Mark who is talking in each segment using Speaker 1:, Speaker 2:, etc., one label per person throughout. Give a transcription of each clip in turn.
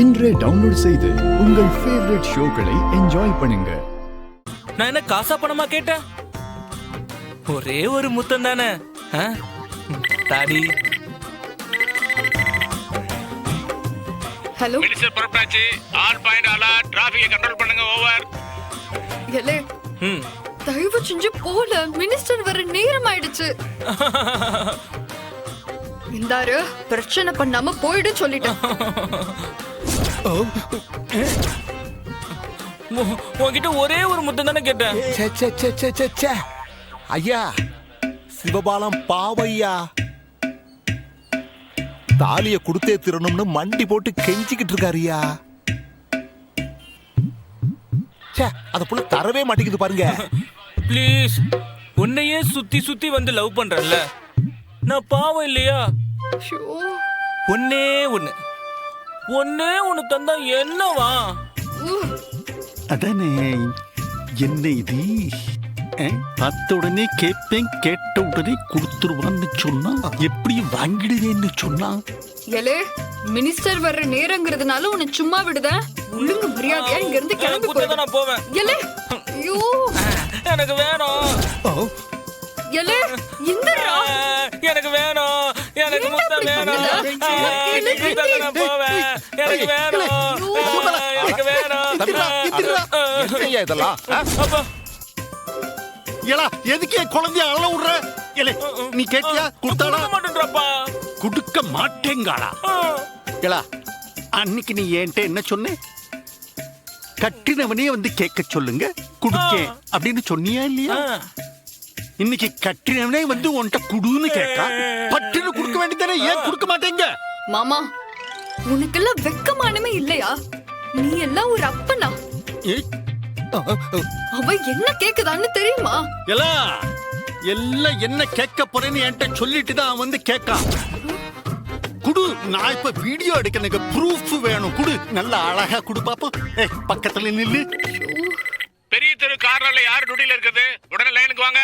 Speaker 1: இன்றே டவுன்லோட் செய்து உங்கள் ஃபேவரட் ஷோக்களை என்ஜாய் பண்ணுங்க.
Speaker 2: நான் என்ன காசா பணமா கேட்டேன்? ஒரே ஒரு முத்தம் தானே. தாடி.
Speaker 3: ஹலோ
Speaker 4: மினிஸ்டர் புறப்பட்டாச்சு. All point alert. டிராஃபிக்கை கண்ட்ரோல் பண்ணுங்க. ஓவர்.
Speaker 3: எலே தயவு செஞ்சு போல, மினிஸ்டர் வர நேரம் ஆயிடுச்சு. இந்தாரு பிரச்சனை பண்ணாம போயிடு சொல்லிட்டேன்.
Speaker 2: உன்கிட்ட ஒரே ஒரு முத்தம் தானே கேட்டேன்.
Speaker 5: ஐயா சிவபாலம் பாவையா, தாலிய கொடுத்தே திருணும்னு மண்டி போட்டு கெஞ்சிக்கிட்டு இருக்காருயா. அத புள்ள தரவே மாட்டேங்குது பாருங்க.
Speaker 2: ப்ளீஸ், உன்னையே சுத்தி சுத்தி வந்து லவ் பண்றேன்ல, நான் பாவம் இல்லையா? ஒன்னே ஒன்னு தந்தா என்னவா?
Speaker 6: அதானே என்ன இது? பார்த்த உடனே கேட்பேன், கேட்ட உடனே கொடுத்துருவான்னு சொன்னா எப்படி வாங்கிடுவேன்னு சொன்னா?
Speaker 3: எலே மினிஸ்டர் வர்ற நேரங்கிறதுனால உன்னை சும்மா விடுத? ஒழுங்கு மரியாதையா இங்க இருந்து கிளம்பி போய்
Speaker 2: நான் போவேன்.
Speaker 3: எலே ஐயோ
Speaker 2: எனக்கு வேணும்.
Speaker 3: எலே இந்தரா
Speaker 2: எனக்கு வேணும். எனக்கு முத்தம் வேணும். நான் போவேன். எனக்கு வேணும். எனக்கு வேணும்.
Speaker 5: என்னய்யா இதெல்லாம்?
Speaker 2: அப்பா
Speaker 6: ஏலா எதுக்கே குழந்தைய அழ விடுற? ஏலே நீ கேட்டியா? கொடுத்தாளா?
Speaker 2: மாட்டேன்றப்பா.
Speaker 6: கொடுக்க மாட்டேங்காளா? ஏலா அன்னைக்கு நீ என்கிட்ட என்ன சொன்ன? கட்டினவனே வந்து கேட்க சொல்லுங்க குடுக்கேன் அப்படின்னு சொன்னியா இல்லையா? இன்னைக்கு கட்டினவனே வந்து உன்கிட்ட குடுன்னு கேட்கா, பட்டுன்னு கொடுக்க வேண்டியதானே, ஏன் கொடுக்க மாட்டேங்க?
Speaker 3: மாமா உனக்கெல்லாம் வெக்கமானமே இல்லையா? நீ எல்லாம் ஒரு அப்பனா? அவ என்ன கேக்குதான்னு தெரியுமா?
Speaker 6: எல்லாம் என்ன கேட்க போறேன்னு என்கிட்ட சொல்லிட்டு தான் வந்து கேட்கா. குடு, நான் இப்ப வீடியோ எடுக்க, எனக்கு ப்ரூஃப் வேணும். குடு, நல்ல அழகா குடு பாப்போம். பக்கத்துல நில்லு.
Speaker 4: பெரிய தெரு கார்னர்ல யார் டியூட்டில இருக்குது? உடனே லைனுக்கு வாங்க.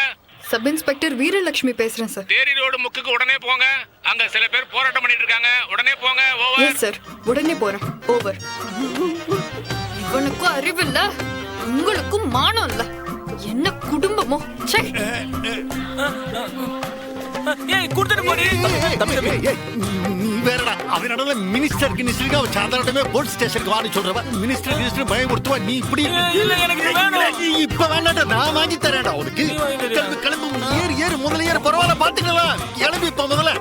Speaker 3: சப் இன்ஸ்பெக்டர் வீரலட்சுமி பேசுறேன் சார்.
Speaker 4: தேரி ரோடு முக்குக்கு உடனே போங்க. அங்க சில பேர் போராட்டம் பண்ணிட்டு இருக்காங்க. உடனே போங்க. ஓவர்.
Speaker 3: எஸ் சார், உடனே போறேன். ஓவர். இவனுக்கும் அறிவில்ல, உங்களுக்கும் மானம் இல்ல. என்ன குடும்பமோ? ச்சே.
Speaker 2: ஏய் குடுத்துட்டு போடி.
Speaker 6: நீ வேறடா, அவனோட மினிஸ்டர் கினிஸ்டருக்கு அவ சாதாரணமே போலீஸ் ஸ்டேஷனுக்கு வான்னு சொல்றவ. மினிஸ்டர் பயமுறுத்துவா. நீ இப்படி
Speaker 2: இல்ல, எனக்கு இது வேணும்.
Speaker 6: இப்ப வேண்டாடா, நான் வாங்கி தரேன்டா உனக்கு. கிளம்பு கிளம்பு, ஏறு முதல்ல ஏறு. பரவாயில்ல பாத்துக்கலாம். கிளம்பி இப்ப முதல்ல.